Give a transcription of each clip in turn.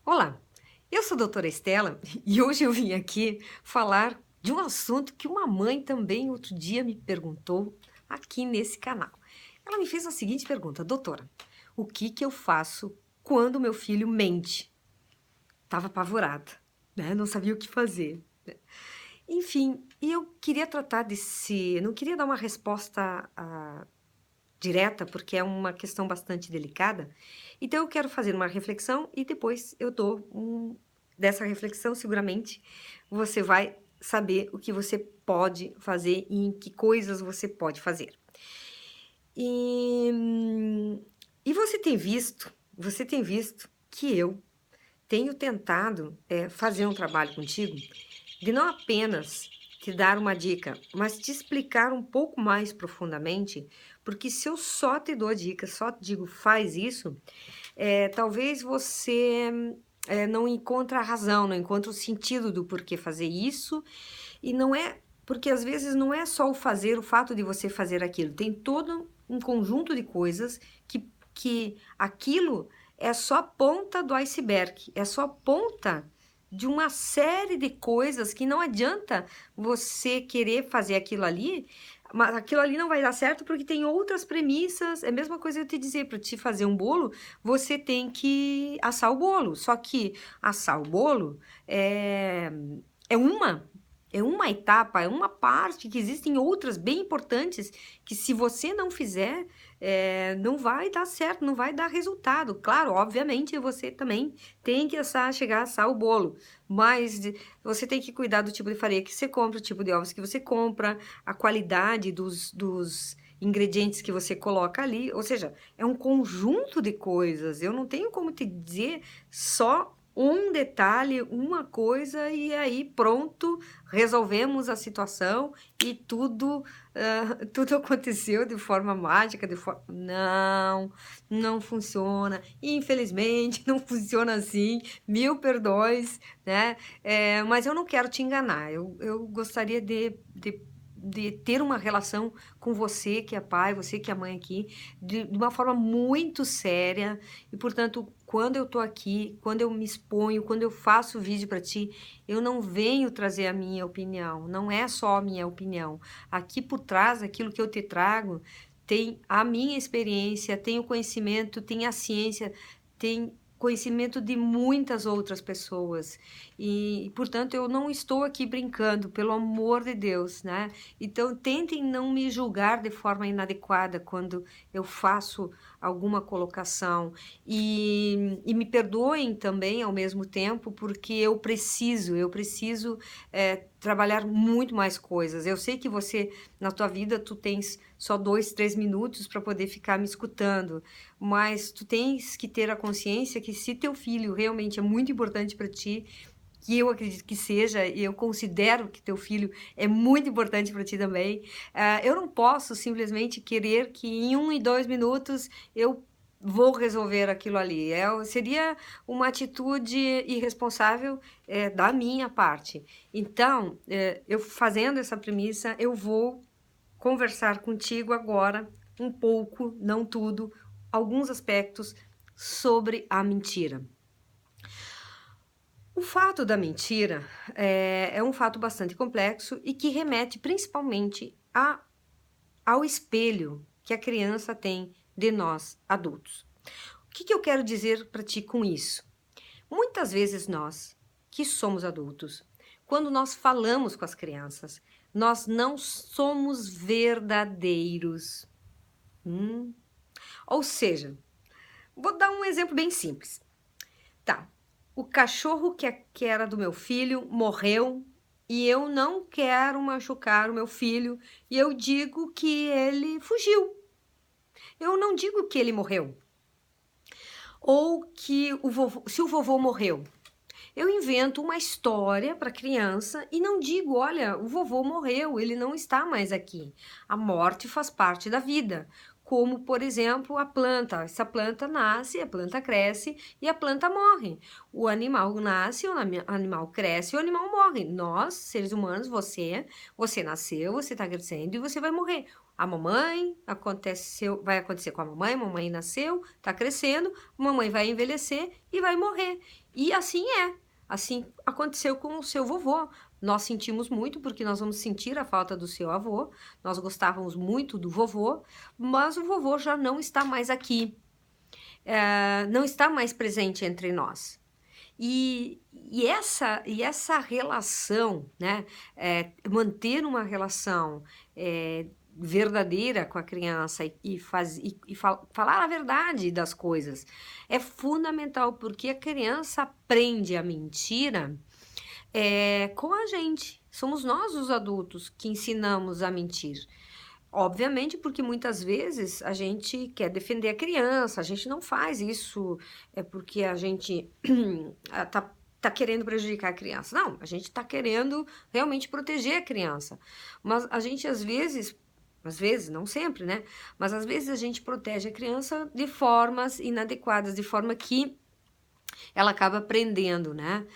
Olá, eu sou a doutora Estela e hoje eu vim aqui falar de um assunto que uma mãe também outro dia me perguntou aqui nesse canal. Ela me fez a seguinte pergunta: doutora, o que que eu faço quando meu filho mente? Estava apavorada, né? Não sabia o que fazer. Enfim, e eu queria tratar desse. Não queria dar uma resposta direta, porque é uma questão bastante delicada. Então eu quero fazer uma reflexão e depois eu dou dessa reflexão, seguramente você vai saber o que você pode fazer e em que coisas você pode fazer. E, e você tem visto que eu tenho tentado fazer um trabalho contigo de não apenas te dar uma dica, mas te explicar um pouco mais profundamente, porque se eu só te dou a dica, só te digo faz isso, talvez você não encontre a razão, não encontre o sentido do porquê fazer isso, e não é, porque às vezes não é só o fazer, o fato de você fazer aquilo, tem todo um conjunto de coisas que aquilo é só a ponta do iceberg, é só a ponta de uma série de coisas que não adianta você querer fazer aquilo ali, mas aquilo ali não vai dar certo porque tem outras premissas. É a mesma coisa eu te dizer, para te fazer um bolo, você tem que assar o bolo. Só que assar o bolo é uma é uma etapa, é uma parte, que existem outras bem importantes que se você não fizer, não vai dar certo, não vai dar resultado. Claro, obviamente você também tem que assar, chegar a assar o bolo, mas você tem que cuidar do tipo de farinha que você compra, o tipo de ovos que você compra, a qualidade dos ingredientes que você coloca ali, ou seja, é um conjunto de coisas. Eu não tenho como te dizer só um detalhe, uma coisa e aí pronto, resolvemos a situação e tudo, tudo aconteceu de forma mágica, de forma... Não, não funciona. Infelizmente, não funciona assim. Mil perdões, né? Mas eu não quero te enganar. Eu gostaria de ter uma relação com você que é pai, você que é mãe aqui, de uma forma muito séria. E, portanto, quando eu tô aqui, quando eu me exponho, quando eu faço vídeo para ti, eu não venho trazer a minha opinião, não é só a minha opinião. Aqui por trás, aquilo que eu te trago, tem a minha experiência, tem o conhecimento, tem a ciência, tem conhecimento de muitas outras pessoas. Portanto, eu não estou aqui brincando, pelo amor de Deus, né? Então, tentem não me julgar de forma inadequada quando eu faço alguma colocação. E me perdoem também ao mesmo tempo, porque eu preciso trabalhar muito mais coisas. Eu sei que você, na tua vida, tu tens só 2, 3 minutos para poder ficar me escutando, mas tu tens que ter a consciência que se teu filho realmente é muito importante para ti, que eu acredito que seja, e eu considero que teu filho é muito importante para ti também, eu não posso simplesmente querer que em 1 e 2 minutos eu vou resolver aquilo ali. Seria uma atitude irresponsável da minha parte. Então, eu fazendo essa premissa, eu vou conversar contigo agora um pouco, não tudo, alguns aspectos sobre a mentira. O fato da mentira é um fato bastante complexo e que remete principalmente ao espelho que a criança tem de nós adultos. O que eu quero dizer para ti com isso? Muitas vezes nós, que somos adultos, quando nós falamos com as crianças, nós não somos verdadeiros. Ou seja, vou dar um exemplo bem simples. Tá, o cachorro que era do meu filho morreu e eu não quero machucar o meu filho e eu digo que ele fugiu. Eu não digo que ele morreu. Ou que se o vovô morreu. Eu invento uma história para a criança e não digo, olha, o vovô morreu, ele não está mais aqui. A morte faz parte da vida. como, por exemplo, a planta. Essa planta nasce, a planta cresce e a planta morre. O animal nasce, o animal cresce e o animal morre. Nós, seres humanos, você nasceu, você está crescendo e você vai morrer. A mamãe vai acontecer com a mamãe nasceu, está crescendo, a mamãe vai envelhecer e vai morrer. E assim é. Assim aconteceu com o seu vovô. Nós sentimos muito porque nós vamos sentir a falta do seu avô. Nós gostávamos muito do vovô, mas o vovô já não está mais aqui, não está mais presente entre nós. E essa relação, né, manter uma relação verdadeira com a criança falar a verdade das coisas é fundamental, porque a criança aprende a mentira com a gente. Somos nós, os adultos, que ensinamos a mentir. Obviamente, porque muitas vezes a gente quer defender a criança, a gente não faz isso porque a gente tá querendo prejudicar a criança. Não, a gente tá querendo realmente proteger a criança. Mas a gente, às vezes, não sempre, né? Mas às vezes a gente protege a criança de formas inadequadas, de forma que ela acaba aprendendo, né?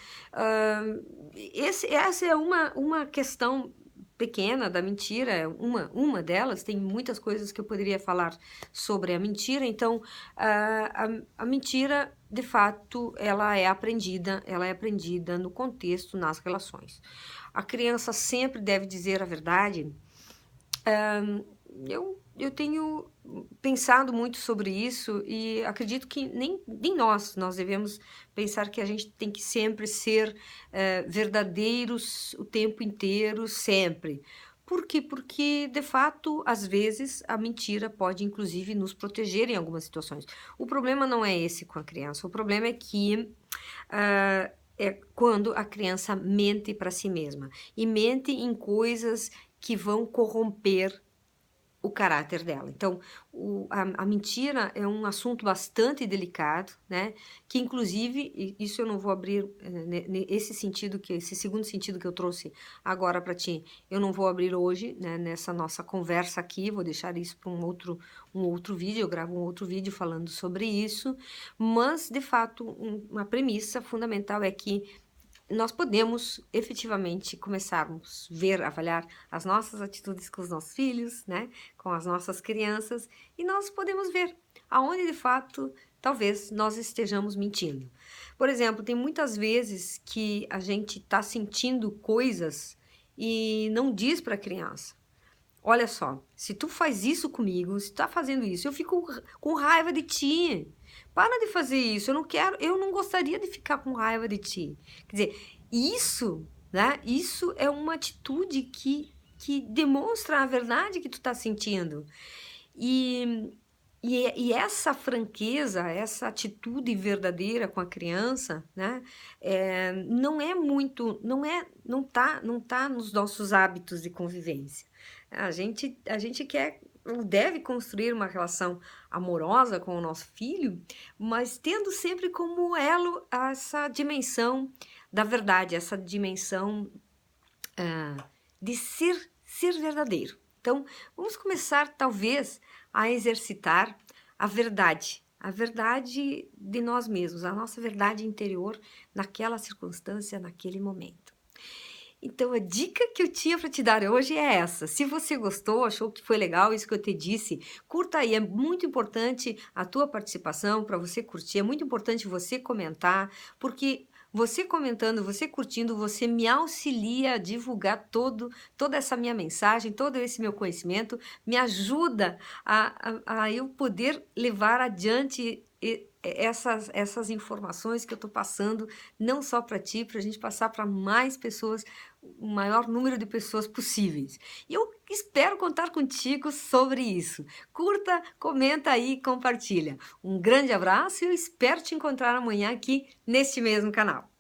Essa é uma questão pequena da mentira, uma delas. Tem muitas coisas que eu poderia falar sobre a mentira. Então, a mentira, de fato, ela é aprendida no contexto, nas relações. A criança sempre deve dizer a verdade. Eu tenho pensado muito sobre isso e acredito que nem nós devemos pensar que a gente tem que sempre ser verdadeiros o tempo inteiro, sempre. Por quê? Porque, de fato, às vezes, a mentira pode, inclusive, nos proteger em algumas situações. O problema não é esse com a criança, o problema é que é quando a criança mente para si mesma e mente em coisas que vão corromper o caráter dela. Então, a mentira é um assunto bastante delicado, né? Que, inclusive, isso eu não vou abrir esse segundo sentido que eu trouxe agora para ti, eu não vou abrir hoje, né, nessa nossa conversa aqui, vou deixar isso para um outro vídeo, eu gravo um outro vídeo falando sobre isso, mas, de fato, uma premissa fundamental é que nós podemos efetivamente começarmos avaliar as nossas atitudes com os nossos filhos, né, com as nossas crianças, e nós podemos ver aonde de fato talvez nós estejamos mentindo. Por exemplo, tem muitas vezes que a gente está sentindo coisas e não diz para a criança. Olha só, se tu faz isso comigo, se tu tá fazendo isso, eu fico com raiva de ti. Para de fazer isso, eu não gostaria de ficar com raiva de ti. Quer dizer, isso, né? Isso é uma atitude que demonstra a verdade que tu tá sentindo. E essa franqueza, essa atitude verdadeira com a criança, né? Não tá nos nossos hábitos de convivência. A gente deve construir uma relação amorosa com o nosso filho, mas tendo sempre como elo essa dimensão da verdade, essa dimensão de ser verdadeiro. Então, vamos começar, talvez, a exercitar a verdade de nós mesmos, a nossa verdade interior naquela circunstância, naquele momento. Então, a dica que eu tinha para te dar hoje é essa. Se você gostou, achou que foi legal isso que eu te disse, curta aí. É muito importante a tua participação para você curtir. É muito importante você comentar, porque você comentando, você curtindo, você me auxilia a divulgar toda essa minha mensagem, todo esse meu conhecimento, me ajuda a eu poder levar adiante essas informações que eu estou passando, não só para ti, para a gente passar para mais pessoas, o maior número de pessoas possíveis. E eu espero contar contigo sobre isso. Curta, comenta aí, compartilha. Um grande abraço e eu espero te encontrar amanhã aqui neste mesmo canal.